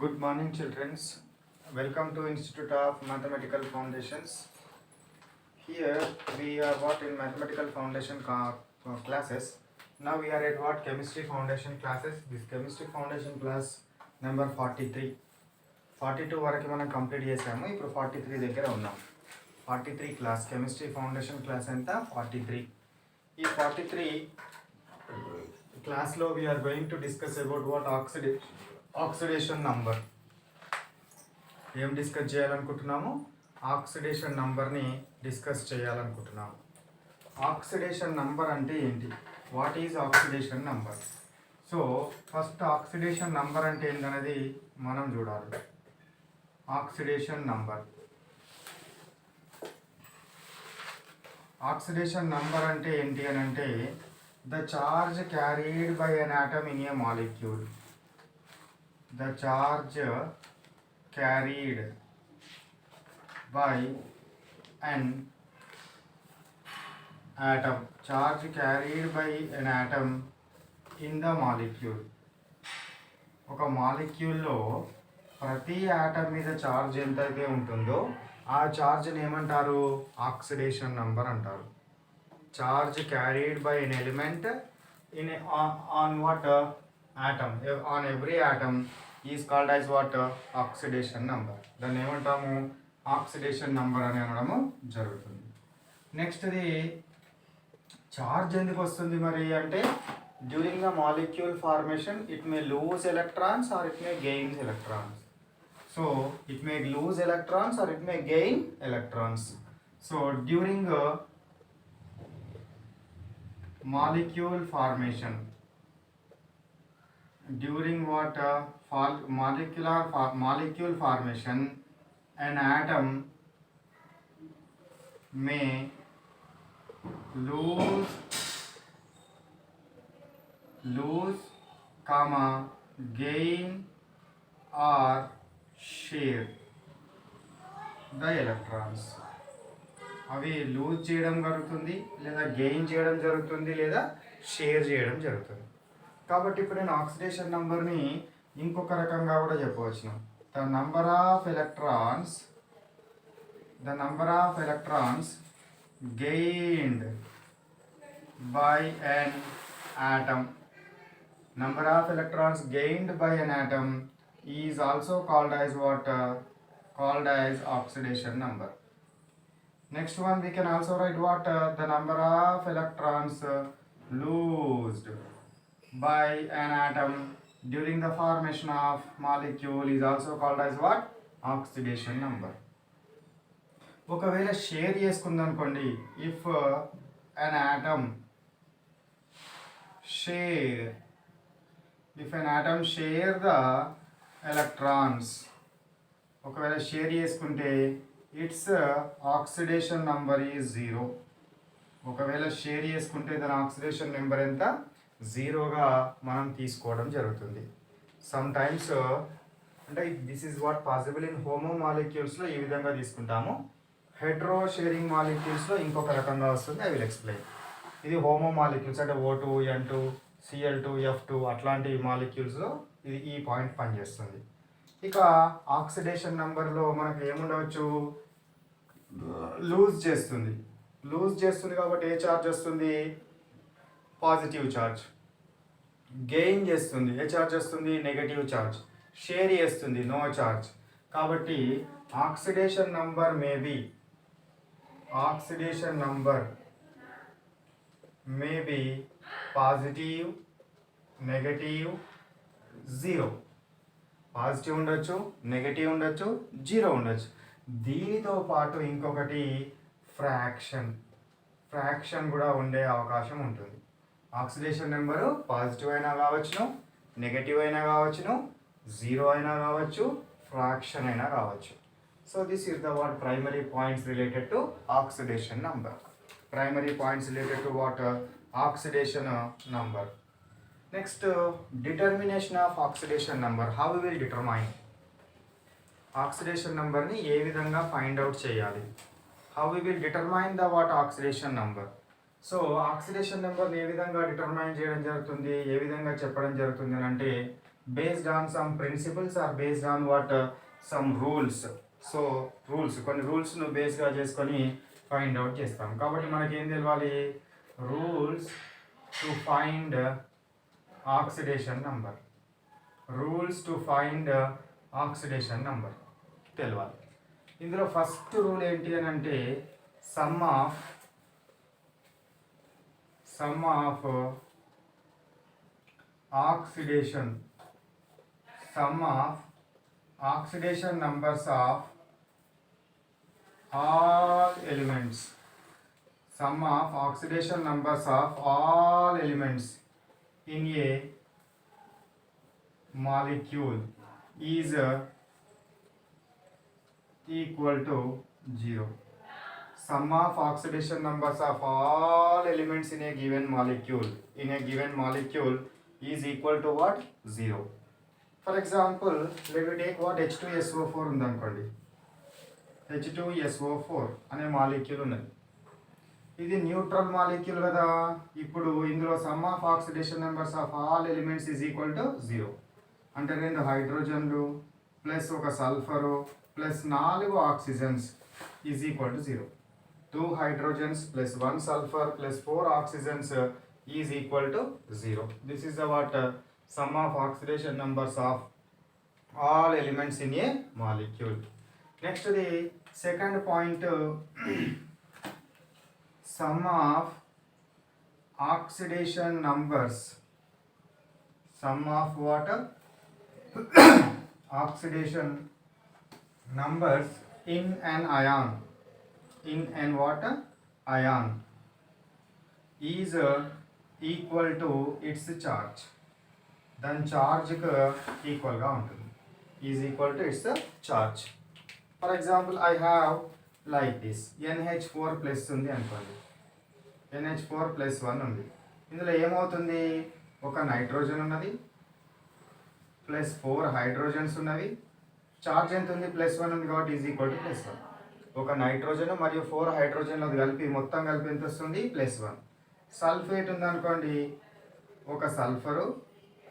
Good morning, children. Welcome to Institute of Mathematical Foundations. Here we are what in Mathematical Foundation classes. Now we are at what Chemistry Foundation classes. This Chemistry Foundation class number 43. 42 వరకు మనం complete చేసాము. ఇప్పుడు 43 దగ్గర ఉన్నాం. 43 class chemistry foundation class ఎంత 43. ఈ 43 క్లాస్లో we're going to discuss about what oxidation number. ఏం డిస్కస్ చేయాలనుకుంటున్నాము? ఆక్సిడేషన్ నంబర్ని డిస్కస్ చేయాలనుకుంటున్నాము. ఆక్సిడేషన్ నంబర్ అంటే ఏంటి? What is oxidation number? So first oxidation number అంటే ఏంటనేది మనం చూడాలి. ఆక్సిడేషన్ నంబర్ అంటే ఏంటి అని అంటే the charge carried by an atom in a molecule. The charge carried by an atom. Charge carried by an atom in the molecule. ఒక మాలిక్యూల్లో ప్రతి ఆటమ్ మీద ఛార్జ్ ఎంతైతే ఉంటుందో ఆ ఛార్జ్ని ఏమంటారు? ఆక్సిడేషన్ నంబర్ అంటారు. Charge carried by an element in on what atom, on every atom is called as what? Oxidation number. దాన్ని ఏమంటాము? ఆక్సిడేషన్ నంబర్ అని అనడము జరుగుతుంది. నెక్స్ట్ ఇది చార్జ్ ఎందుకు వస్తుంది మరి అంటే during the molecule formation it may lose electrons or it may gains electrons. So it may lose electrons or it may gain electrons. So during molecule formation, during what molecule formation, an atom may lose comma gain or share the electrons. అవి loose చేయడం జరుగుతుంది, లేదా gain చేయడం జరుగుతుంది, లేదా share చేయడం జరుగుతుంది. కాబట్టి ఇప్పుడు నేను ఆక్సిడేషన్ నంబర్ని ఇంకొక రకంగా కూడా చెప్పవచ్చు. The number of electrons gained by N atom. Number of electrons gained by an atom is also called as what? Called as oxidation number. Next one we can also write what? The number of electrons loosed by an atom during the formation of molecule is also called as what? Oxidation number. ఒకవేళ share చేసుకుందనుకోండి, if an atom share the electrons, ఒకవేళ share చేసుకుంటే its oxidation number is 0. ఒకవేళ share చేసుకుంటే దాని oxidation number ఎంత? 0గా మనం తీసుకోవడం జరుగుతుంది. సమ్ టైమ్స్ అంటే this is what possible in homo మాలిక్యూల్స్లో ఈ విధంగా తీసుకుంటాము. హెట్రో షేరింగ్ మాలిక్యూల్స్లో ఇంకొక రకంగా వస్తుంది. I will explain. ఇది హోమో మాలిక్యూల్స్ అంటే O2, N2, Cl2, F2 అట్లాంటి మాలిక్యూల్స్లో ఇది ఈ పాయింట్ పనిచేస్తుంది. ఇక ఆక్సిడేషన్ నెంబర్లో మనకు ఏముండవచ్చు? లూజ్ చేస్తుంది కాబట్టి ఏ ఛార్జ్ వస్తుంది? Positive charge. గెయిన్ చేస్తుంది, ఏ ఛార్జ్ వస్తుంది? Negative charge. షేర్ చేస్తుంది, నో ఛార్జ్. కాబట్టి oxidation number may be positive, negative, 0. Positive ఉండొచ్చు, నెగటివ్ ఉండొచ్చు, 0 ఉండొచ్చు. దీనితో పాటు ఇంకొకటి ఫ్రాక్షన్ కూడా ఉండే అవకాశం ఉంటుంది. ఆక్సిడేషన్ నెంబరు పాజిటివ్ అయినా కావచ్చును, నెగటివ్ అయినా కావచ్చును, 0 అయినా కావచ్చు, ఫ్రాక్షన్ అయినా కావచ్చు. So this is the what primary points related to oxidation number. Primary points related to what? Oxidation number. Next determination of oxidation number. How we will determine oxidation నంబర్ని ఏ విధంగా ఫైండ్ అవుట్ చేయాలి? How we will determine the what oxidation number. So oxidation నెంబర్ని ఏ విధంగా determine చేయడం జరుగుతుంది, ఏ విధంగా చెప్పడం జరుగుతుంది అని అంటే based on some principles or based on what some rules. So rules కొన్ని రూల్స్ను బేస్గా చేసుకొని ఫైండ్ అవుట్ చేస్తాం. కాబట్టి మనకి ఏం తెలవాలి? Rules to find oxidation number. Rules to find oxidation number తెలవాలి. ఇందులో ఫస్ట్ రూల్ ఏంటి అని అంటే some of oxidation sum of oxidation numbers of all elements. Sum of oxidation numbers of all elements in a molecule is equal to 0. Sum of oxidation numbers of all elements in a given molecule is equal to what? 0. For example, let me take what H2SO4 ఉందనుకోండి. H2SO4 అనే molecule ఉన్నది. ఇది neutral molecule కదా. ఇప్పుడు ఇందులో sum of oxidation numbers of all elements is equal to 0. అంటే 2 హైడ్రోజన్లు plus ఒక sulphur plus 4 oxygens is equal to 0. 2 hydrogens plus 1 sulfur plus 4 oxygens is equal to 0. This is the what sum of oxidation numbers of all elements in a molecule. Next the second point sum of oxidation numbers. Sum of what? Oxidation numbers in an ion. In an water ion is equal to its charge. Then charge equal ga untundi. Is equal to its charge. For example, I have like this NH4 plus undi anukondi. NH4 plus 1 undi. ఇందులో ఏమవుతుంది? ఒక nitrogen ఉన్నది plus 4 hydrogens ఉన్నవి. Charge ఎంత ఉంది? +1 ఉంది కాబట్టి is equal to +1. ఒక నైట్రోజన్ మరియు 4 హైడ్రోజన్లు కలిపి మొత్తం కలిపి ఎంత వస్తుంది? +1. సల్ఫేట్ ఉందనుకోండి, ఒక సల్ఫరు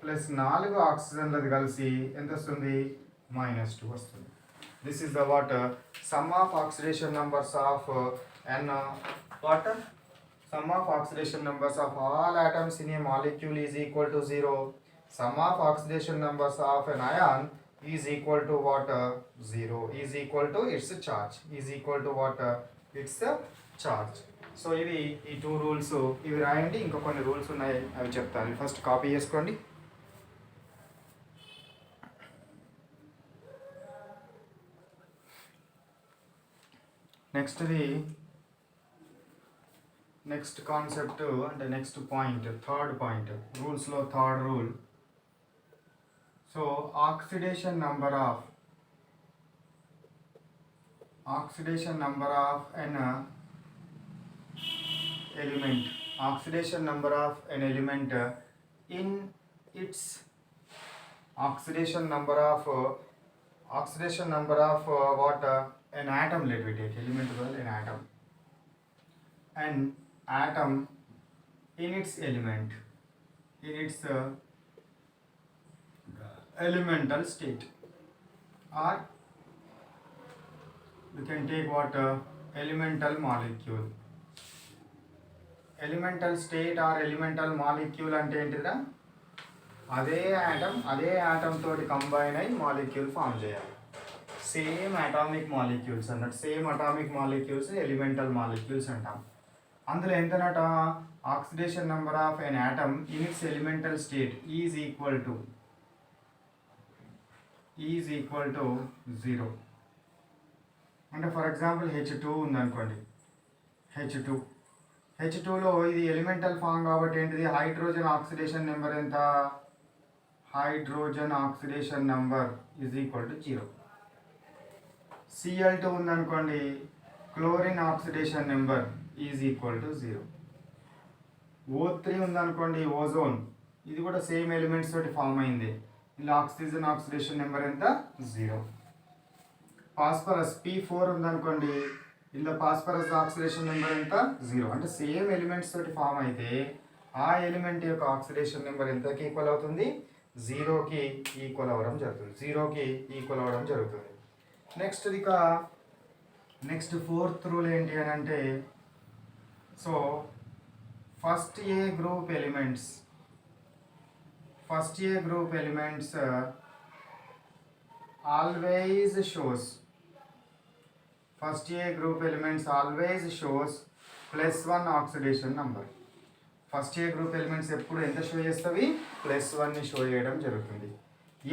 ప్లస్ 4 ఆక్సిజన్లది కలిసి ఎంత వస్తుంది? -2 వస్తుంది. This is the what sum of oxidation numbers of an water. Sum of oxidation numbers of all atoms in a molecule is equal to 0. Sum of oxidation numbers of an ion is equal to what? 0. Is equal to its charge. Is equal to what? Its charge. So ఇవి ఈ 2 rules ఇవి రాయండి. ఇంకా కొన్ని rules ఉన్నాయి, అవి చెప్తాను. First copy చేసుకోండి. నెక్స్ట్ కాన్సెప్ట్ అంటే నెక్స్ట్ పాయింట్, థర్డ్ పాయింట్, రూల్స్లో third rule. So oxidation number of an element. Oxidation number of an element in its oxidation number of what? An atom. Let me take element well, an atom. An atom in its element, in its elemental state, or we can take what? Elemental molecule. Elemental state or elemental molecule అంటే ఏంటిదా? అదే atom తోటి combine అయ్యి molecule form చేయాలి. Same atomic molecules అన్నట్టు. Same atomic molecules elemental molecules అంటాం. అందులో ఎంతనట? Oxidation number of an atom in its elemental state is equal to 0. అంటే ఫర్ ఎగ్జాంపుల్ H2 ఉందనుకోండి. H2లో ఇది ఎలిమెంటల్ ఫామ్ కాబట్టి ఏంటిది? హైడ్రోజన్ ఆక్సిడేషన్ నెంబర్ ఎంత? Hydrogen oxidation number is equal to 0. Cl2 ఉందనుకోండి, chlorine oxidation number is equal to 0. O3 ఉందనుకోండి, ozone, ఇది కూడా సేమ్ ఎలిమెంట్స్ తోటి ఫామ్ అయింది. ఇలా ఆక్సిజన్ ఆక్సిడేషన్ నెంబర్ ఎంత? 0. ఫాస్ఫరస్ P4 ఉందనుకోండి, ఇలా ఫాస్ఫరస్ ఆక్సిడేషన్ నెంబర్ ఎంత? 0. అంటే సేమ్ ఎలిమెంట్స్ తోటి ఫామ్ అయితే ఆ ఎలిమెంట్ యొక్క ఆక్సిడేషన్ నెంబర్ ఎంతకి ఈక్వల్ అవుతుంది? జీరోకి ఈక్వల్ అవ్వడం జరుగుతుంది, జీరోకి ఈక్వల్ అవ్వడం జరుగుతుంది. నెక్స్ట్ ఇక నెక్స్ట్ ఫోర్త్ రూల్ ఏంటి అని అంటే, so first A group elements always shows +1 oxidation number. First A group elements ఎప్పుడు ఎంత షో చేస్తావి? +1ని షో చేయడం జరుగుతుంది.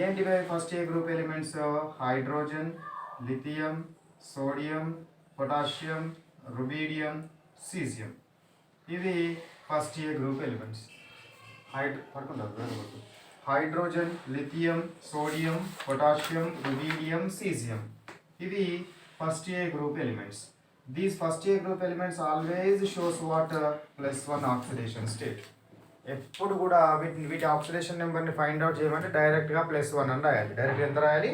ఏంటివి first A group elements? Hydrogen, lithium, sodium, potassium, rubidium, caesium. ఇవి first A group elements. Hydrogen, lithium, sodium, potassium, rubidium, caesium. ఇవి first A group elements. These first A group elements always shows what? +1 oxidation state. ఎప్పుడు కూడా వీటి oxidation నెంబర్ని find out చేయమంటే డైరెక్ట్గా +1 అని రాయాలి. డైరెక్ట్ ఎంత రాయాలి?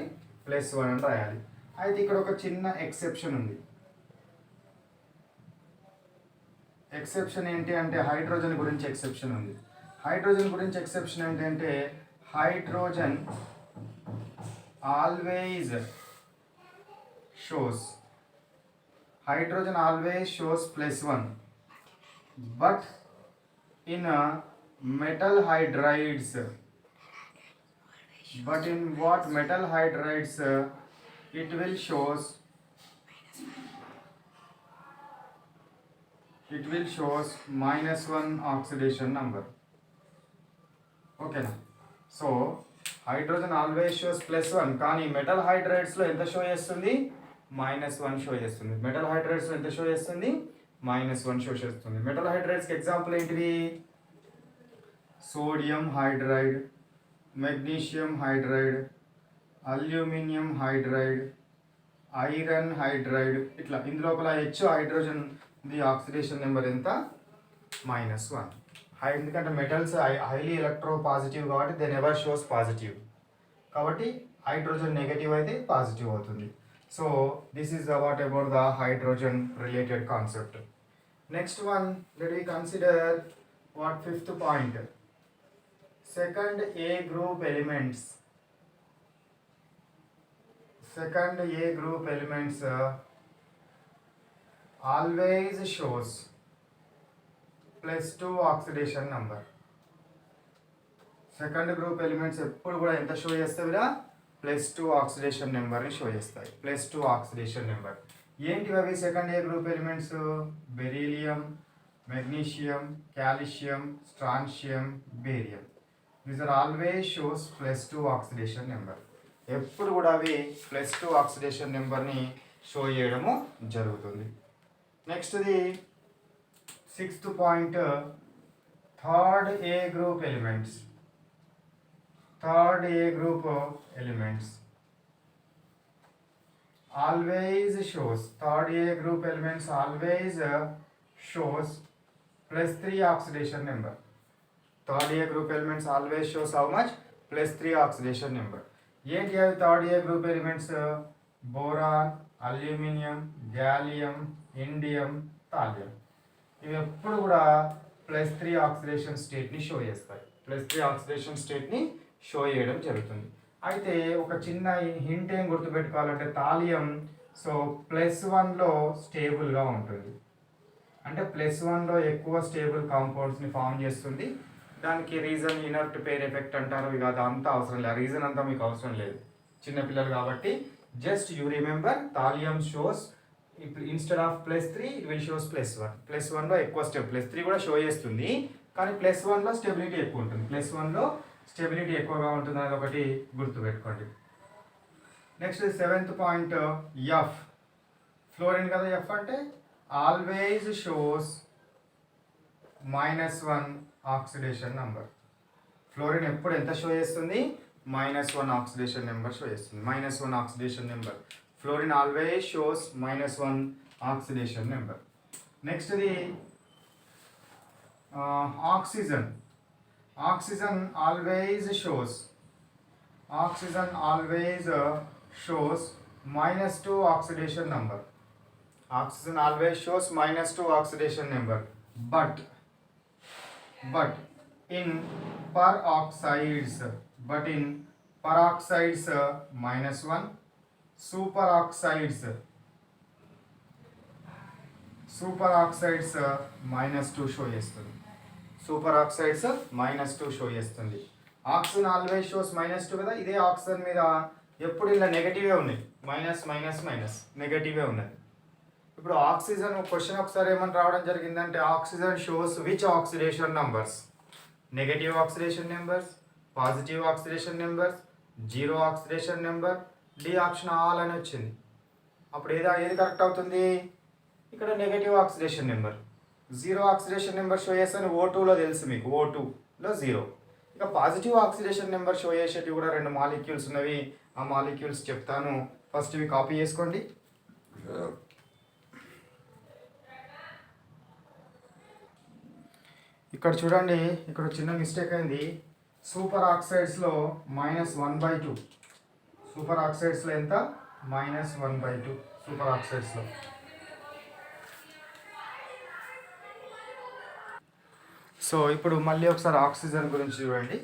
+1 అని రాయాలి. అయితే ఇక్కడ ఒక చిన్న ఎక్సెప్షన్ ఉంది. ఎక్సెప్షన్ ఏంటి అంటే హైడ్రోజన్ గురించి ఎక్సెప్షన్ ఉంది. హైడ్రోజన్ గురించి ఎక్సెప్షన్ ఏంటంటే hydrogen always shows +1, but in metal hydrides, it will shows -1 oxidation number. ఓకేనా? సో హైడ్రోజన్ ఆల్వేస్ షోస్ +1, కానీ మెటల్ హైడ్రైడ్స్లో ఎంత షో చేస్తుంది? -1 షో చేస్తుంది. మెటల్ హైడ్రైడ్స్లో ఎంత షో చేస్తుంది? -1 షో చేస్తుంది. మెటల్ హైడ్రైడ్స్కి ఎగ్జాంపుల్ ఏంటివి? Sodium hydride, magnesium hydride, aluminium hydride, iron hydride. ఇట్లా ఇందులోపల హెచ్ హైడ్రోజన్ ది ఆక్సిడేషన్ నెంబర్ ఎంత? -1. ఎందుకంటే మెటల్స్ హైలీ ఎలక్ట్రో పాజిటివ్ కాబట్టి దే నెవర్ షోస్ పాజిటివ్. కాబట్టి హైడ్రోజన్ నెగటివ్ అయితే పాజిటివ్ అవుతుంది. So this is what about the hydrogen related concept. Next one, let me consider what fifth point. Second A group elements always shows +2 oxidation number. Second group elements ఎప్పుడు కూడా ఎంత show చేస్తావిరా? +2 oxidation నెంబర్ని show చేస్తాయి. +2 oxidation number. ఏంటివి అవి second A group elements? Beryllium, magnesium, calcium, strontium, barium. These are always shows +2 oxidation number. ఎప్పుడు కూడా అవి +2 ఆక్సిడేషన్ నెంబర్ని షో చేయడము జరుగుతుంది. నెక్స్ట్ది sixth point, third A group elements always shows +3 oxidation number. Third A group elements always shows how much? +3 oxidation number. ఏంటి అవి third A group elements? Boron, aluminium, gallium, indium, thallium. ఇవి ఎప్పుడు కూడా +3 oxidation స్టేట్ని show చేస్తాయి. +3 oxidation స్టేట్ని show చేయడం జరుగుతుంది. అయితే ఒక చిన్న హింట్ ఏం గుర్తుపెట్టుకోవాలంటే థాలియం సో +1లో స్టేబుల్గా ఉంటుంది. అంటే +1లో ఎక్కువ స్టేబుల్ కాంపౌండ్స్ని ఫామ్ చేస్తుంది. దానికి రీజన్ ఇనర్ట్ పేర్ ఎఫెక్ట్ అంటారు. ఇక అదంతా అవసరం లేదు, రీజన్ అంతా మీకు అవసరం లేదు, చిన్నపిల్లలు కాబట్టి. Just you remember thallium shows instead of +3 it will shows +1. +1లో ఎక్కువ +3 కూడా షో చేస్తుంది, కానీ +1లో స్టెబిలిటీ ఎక్కువ ఉంటుంది. +1లో స్టెబిలిటీ ఎక్కువగా ఉంటుంది, అది ఒకటి గుర్తుపెట్టుకోండి. Next seventh point, F. Fluorine కదా ఎఫ్ అంటే always shows -1 oxidation number. Fluorine ఎప్పుడు ఎంత షో చేస్తుంది? -1 ఆక్సిడేషన్ నెంబర్ షో చేస్తుంది. -1 oxidation number. Fluorine always shows -1 oxidation number. నెక్స్ట్ది oxygen. Oxygen always shows -2 oxidation number. Oxygen always shows -2 oxidation number, but in peroxides but in peroxides -1, superoxides -2 show చేస్తుంది. Super oxides -2 show చేస్తుంది. Oxygen always shows -2 కదా. ఇదే oxygen మీద ఎప్పుడు ఇలా నెగటివే ఉన్నాయి, minus minus minus నెగటివే ఉన్నది. ఇప్పుడు ఆక్సిజన్ క్వశ్చన్ ఒకసారి ఏమని రావడం జరిగిందంటే oxygen shows which oxidation numbers, negative oxidation numbers, positive oxidation numbers, zero oxidation number, D option all అని వచ్చింది. అప్పుడు ఏది కరెక్ట్ అవుతుంది? ఇక్కడ negative oxidation number. Zero oxidation number show చేస్తాను O2లో తెలుసు మీకు, O2లో 0. ఇక పాజిటివ్ ఆక్సిడేషన్ నెంబర్ షో చేసేటివి కూడా 2 మాలిక్యూల్స్ ఉన్నవి. ఆ మాలిక్యూల్స్ చెప్తాను, ఫస్ట్ ఇవి కాపీ చేసుకోండి. ఇక్కడ చూడండి, ఇక్కడ చిన్న మిస్టేక్ అయింది. సూపర్ ఆక్సైడ్స్లో -1/2. సూపర్ ఆక్సైడ్స్లో ఎంత? -1/2 సూపర్ ఆక్సైడ్స్లో. సో ఇప్పుడు మళ్ళీ ఒకసారి ఆక్సిజన్ గురించి చూడండి.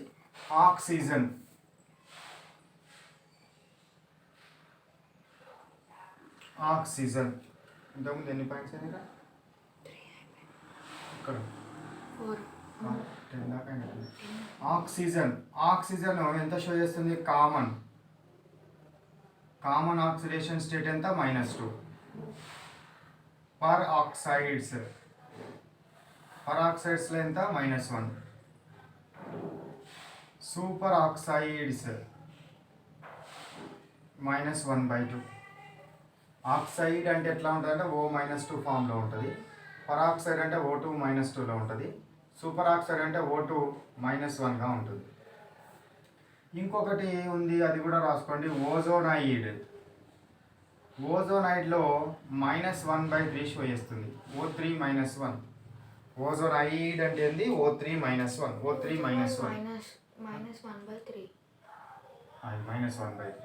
ఆక్సిజన్ ఇంతకుముందు ఎన్ని పాయింట్స్ అయినా ఇక్కడ 10 దాకా అయినా. ఆక్సిజన్ ఎంత షో చేస్తుంది? కామన్ ఆక్సిడేషన్ స్టేట్ ఎంత? -2. పరాక్సైడ్స్లో ఎంత? -1. Super oxides -1/2. ఆక్సైడ్ అంటే ఎట్లా ఉంటుంది అంటే O-2 ఫామ్లో ఉంటుంది. పరాక్సైడ్ అంటే O2 -2లో ఉంటుంది. సూపర్ ఆక్సైడ్ అంటే O2 -1గా ఉంటుంది. ఇంకొకటి ఉంది, అది కూడా రాసుకోండి. ఓజోనైడ్లో -1/3 షో చేస్తుంది. O3 -1. ఓజోనైడ్ అంటే ఏంది? O3 -1. O3 -1. -1/3. -1/3.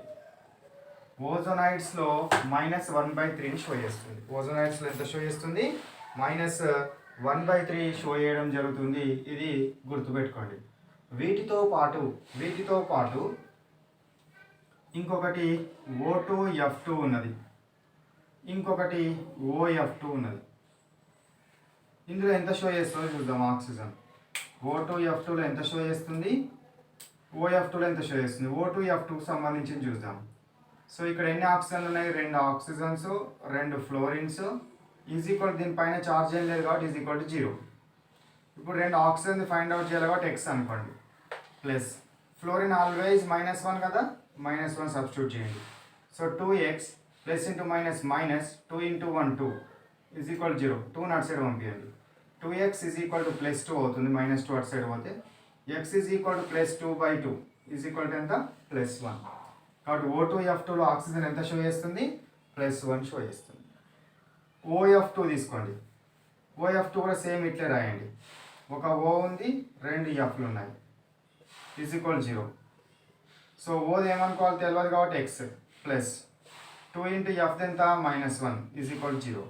ఓజోనైడ్స్లో -1/3 షో చేస్తుంది. ఓజోనైడ్స్లో ఎంత షో చేస్తుంది? -1/3 షో చేయడం జరుగుతుంది. ఇది గుర్తుపెట్టుకోండి. వీటితో పాటు ఇంకొకటి O2F2 ఉన్నది, ఇంకొకటి OF2 ఉన్నది. ఇందులో ఎంత షో చేస్తుందో చూద్దాం. ఆక్సిజన్ O2F2లో ఎంత షో చేస్తుంది, OF2లో ఎంత షో చేస్తుంది. O2F2కి సంబంధించి చూద్దాం. సో ఇక్కడ ఎన్ని ఆక్సిజన్లు ఉన్నాయి? 2 ఆక్సిజన్స్, 2 ఫ్లోరిన్స్. దీనిపైన ఛార్జ్ ఏం లేదు కాబట్టి =0. ఇప్పుడు 2 ఆక్సిజన్ ఫైండ్ అవుట్ చేయాలి కాబట్టి X అనుకోండి. ప్లస్ ఫ్లోరిన్ ఆల్వేస్ -1 కదా, -1 సబ్స్టిట్యూట్ చేయండి. So 2x plus into minus -2 × 1 2 0. 2 అటు సైడ్ పంపించండి. 2x +2 అవుతుంది. -2 అటు సైడ్ పోతే x +2/2 ఎంత? +1. కాబట్టి O2F2లో ఆక్సిజన్ ఎంత షో చేస్తుంది? +1 షో చేస్తుంది. OF2 తీసుకోండి. OF2 కూడా సేమ్ ఇట్లే రాయండి. ఒక O ఉంది, 2 F'లు ఉన్నాయి, =0. సో ఓది ఏమనుకోవాలి తెలియదు కాబట్టి x ప్లస్ 2 × F ఎంత? -1 0.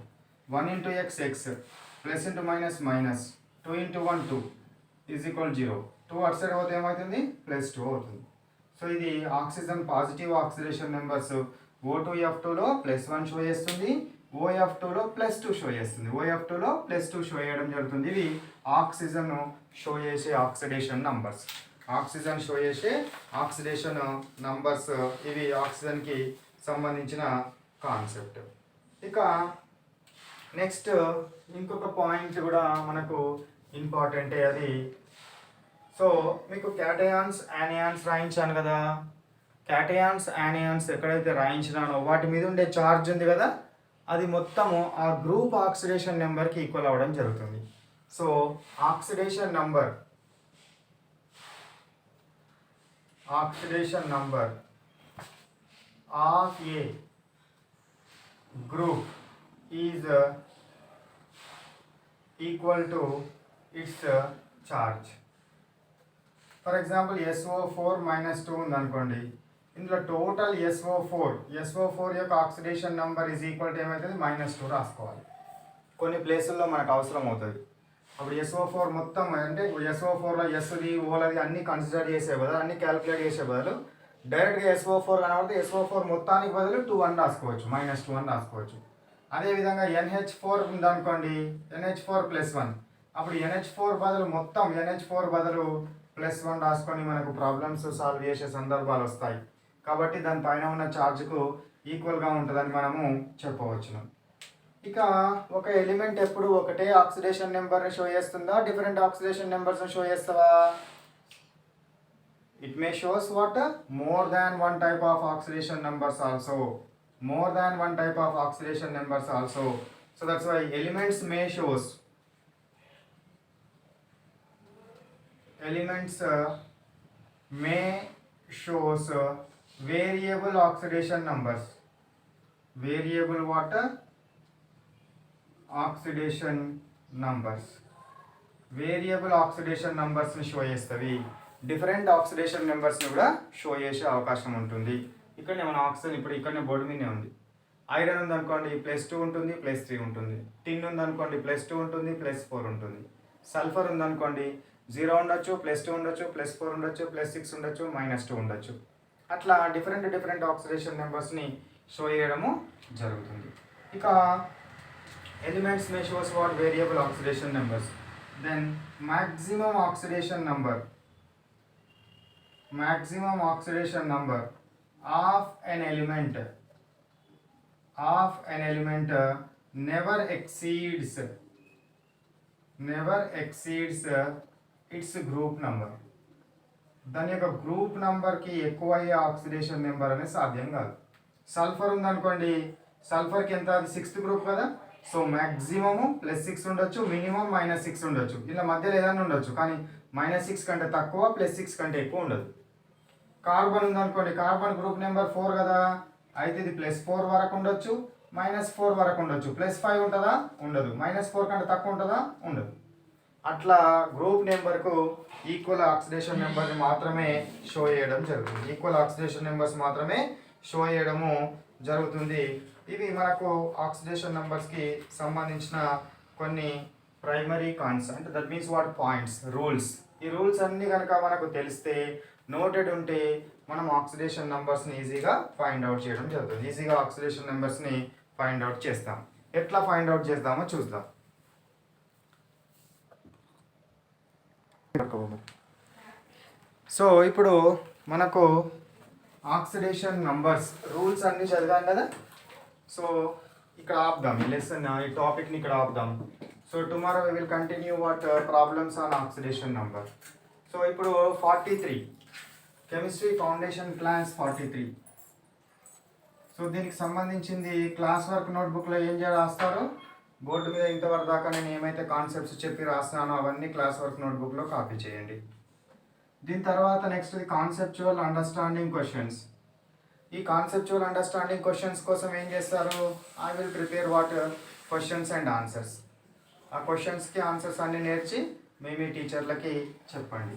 1 × x ప్లస్ ఇంటూ మైనస్ -2 × 1 2 0. 2 అటు సైడ్ పోతే ఏమవుతుంది? +2 అవుతుంది. సో ఇది ఆక్సిజన్ పాజిటివ్ ఆక్సిడేషన్ నెంబర్స్. O2F2లో +1 షో చేస్తుంది, OF2లో +2 షో చేస్తుంది. OF2లో +2 షో చేయడం జరుగుతుంది. ఇవి ఆక్సిజన్ షో చేసే ఆక్సిడేషన్ నంబర్స్. ఆక్సిజన్ షో చేసే ఆక్సిడేషన్ నంబర్స్ ఇవి ఆక్సిజన్కి సంబంధించిన కాన్సెప్ట్. ఇక నెక్స్ట్ ఇంకొక పాయింట్ కూడా మనకు ఇంపార్టెంటే అది. సో మీకు క్యాటయాన్స్ యానియాన్స్ రాయించాను కదా. క్యాటయాన్స్ యానియాన్స్ ఎక్కడైతే రాయించినానో వాటి మీద ఉండే ఛార్జ్ ఉంది కదా, అది మొత్తము ఆ గ్రూప్ ఆక్సిడేషన్ నెంబర్కి ఈక్వల్ అవ్వడం జరుగుతుంది. So oxidation number of A group is equal to it's charge. For example SO4 -2 ఉందనుకోండి. ఇందులో టోటల్ SO4 యొక్క oxidation number is equal to ఏమవుతుంది? -2 రాసుకోవాలి. కొన్ని ప్లేసుల్లో మనకు అవసరం అవుతుంది. అప్పుడు SO4 మొత్తం అంటే SO4లో ఎస్ది ఓలది అన్ని కన్సిడర్ చేసే బదులు అన్ని క్యాలిక్యులేట్ చేసే బదులు డైరెక్ట్గా SO4 కనబడితే SO4 మొత్తానికి బదులు 2 అని రాసుకోవచ్చు, -2 అని రాసుకోవచ్చు. అదేవిధంగా NH4 ఉందనుకోండి, NH4 +1, అప్పుడు NH4 బదులు మొత్తం NH4 బదులు +1 రాసుకొని మనకు ప్రాబ్లమ్స్ సాల్వ్ చేసే సందర్భాలు వస్తాయి. కాబట్టి దానిపైన ఉన్న ఛార్జ్కు ఈక్వల్గా ఉంటుందని మనము చెప్పవచ్చును. ఇక ఒక ఎలిమెంట్ ఎప్పుడు ఒకటే ఆక్సిడేషన్ నెంబర్ని షో చేస్తుందా, డిఫరెంట్ ఆక్సిడేషన్ నెంబర్స్ని షో చేస్తుందా? It may shows what more than one type of oxidation numbers also, more than one type of oxidation numbers also. So that's why elements may shows variable oxidation numbers. Variable what? Oxidation numbers. Variable oxidation numbers ని show చేస్తవి, different oxidation numbers ని కూడా show చేసే అవకాశం ఉంటుంది. ఇక్కడనే మన oxygen ఇప్పుడు ఇక్కడనే బోర్డు మీదనే ఉంది. ఐరన్ ఉందనుకోండి +2 ఉంటుంది, +3 ఉంటుంది. టిన్ ఉందనుకోండి +2 ఉంటుంది, +4 ఉంటుంది. సల్ఫర్ ఉందనుకోండి 0 ఉండొచ్చు, +2 ఉండొచ్చు, +4 ఉండొచ్చు, +6 ఉండొచ్చు, -2 ఉండొచ్చు. అట్లా డిఫరెంట్ ఆక్సిడేషన్ నెంబర్స్ని షో చేయడము జరుగుతుంది. ఇక elements may shows what variable oxidation numbers. Then maximum oxidation number of an element never exceeds its group number. దాని యొక్క గ్రూప్ నెంబర్కి ఎక్కువ అయ్యే ఆక్సిడేషన్ నెంబర్ అనేది సాధ్యం కాదు. సల్ఫర్ ఉందనుకోండి, సల్ఫర్కి ఎంత, అది 6th గ్రూప్ కదా. సో మ్యాక్సిమము +6 ఉండొచ్చు, మినిమం -6 ఉండొచ్చు, ఇలా మధ్యలో ఏదైనా ఉండొచ్చు, కానీ -6 కంటే తక్కువ, +6 కంటే ఎక్కువ ఉండదు. కార్బన్ ఉందనుకోండి, కార్బన్ గ్రూప్ నెంబర్ 4 కదా, అయితే ఇది +4 వరకు ఉండొచ్చు, -4 వరకు ఉండొచ్చు. +5 ఉంటుందా? ఉండదు. -4 కంటే తక్కువ ఉంటుందా? ఉండదు. అట్లా గ్రూప్ నెంబర్కు ఈక్వల్ ఆక్సిడేషన్ నెంబర్ని మాత్రమే షో చేయడం జరుగుతుంది. ఈక్వల్ ఆక్సిడేషన్ నెంబర్స్ మాత్రమే షో చేయడము జరుగుతుంది. ఇవి మనకు ఆక్సిడేషన్ నెంబర్స్కి సంబంధించిన కొన్ని ప్రైమరీ కాన్సెప్ట్, అంటే that means what points, rules. ఈ రూల్స్ అన్నీ కనుక మనకు తెలిస్తే, నోటెడ్ ఉంటే, మనం ఆక్సిడేషన్ నెంబర్స్ని ఈజీగా ఫైండ్ అవుట్ చేయడం జరుగుతుంది. ఈజీగా ఆక్సిడేషన్ నెంబర్స్ని ఫైండ్ అవుట్ చేస్తాం. ఎట్లా ఫైండ్ అవుట్ చేద్దామో చూద్దాం. సో ఇప్పుడు మనకు ఆక్సిడేషన్ నంబర్స్ రూల్స్ అన్నీ చదివాం కదా. సో ఇక్కడ ఆపుదాం ఈ లెసన్, ఈ టాపిక్ని ఇక్కడ ఆపుదాం. So tomorrow we will continue what problems on oxidation number. So ఇప్పుడు 43 కెమిస్ట్రీ ఫౌండేషన్ క్లాస్ 43. సో దీనికి సంబంధించింది క్లాస్ వర్క్ నోట్బుక్లో ఏం రాస్తారు, బోర్డు మీద ఇంతవరకు దాకా నేను ఏమైతే కాన్సెప్ట్స్ చెప్పి రాస్తున్నానో అవన్నీ క్లాస్ వర్క్ నోట్బుక్లో కాపీ చేయండి. దీని తర్వాత నెక్స్ట్ కాన్సెప్చువల్ అండర్స్టాండింగ్ క్వశ్చన్స్. ఈ కాన్సెప్చువల్ అండర్స్టాండింగ్ క్వశ్చన్స్ కోసం ఏం చేస్తారు, I will prepare what questions and answers. ఆ క్వశ్చన్స్కి ఆన్సర్స్ అన్నీ నేర్చి మీ టీచర్లకి చెప్పండి.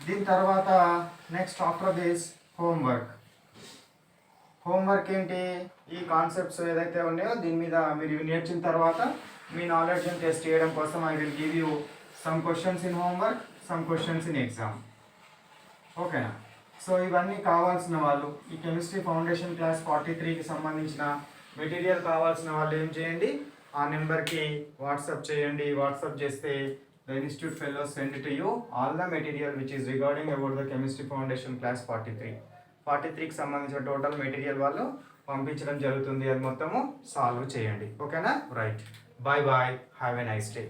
దీని తర్వాత next after this homework. Homework ఏంటి, ఈ కాన్సెప్ట్స్ ఏదైతే ఉన్నాయో దీని మీద మీరు నేర్చిన తర్వాత మీ నాలెడ్జ్ని టెస్ట్ చేయడం కోసం I will give you some questions in homework, some questions in exam. ఓకేనా. సో ఇవన్నీ కావాల్సిన వాళ్ళు, ఈ కెమిస్ట్రీ ఫౌండేషన్ క్లాస్ 43కి సంబంధించిన మెటీరియల్ కావాల్సిన వాళ్ళు ఏం చేయండి, ఆ నెంబర్కి వాట్సాప్ చేయండి. వాట్సాప్ చేస్తే the institute fellows send to you all the material which is regarding about the chemistry foundation class 43కి సంబంధించిన టోటల్ మెటీరియల్ వాళ్ళు పంపించడం జరుగుతుంది. అది మొత్తము సాల్వ్ చేయండి. ఓకేనా, right. Bye bye, have a nice day.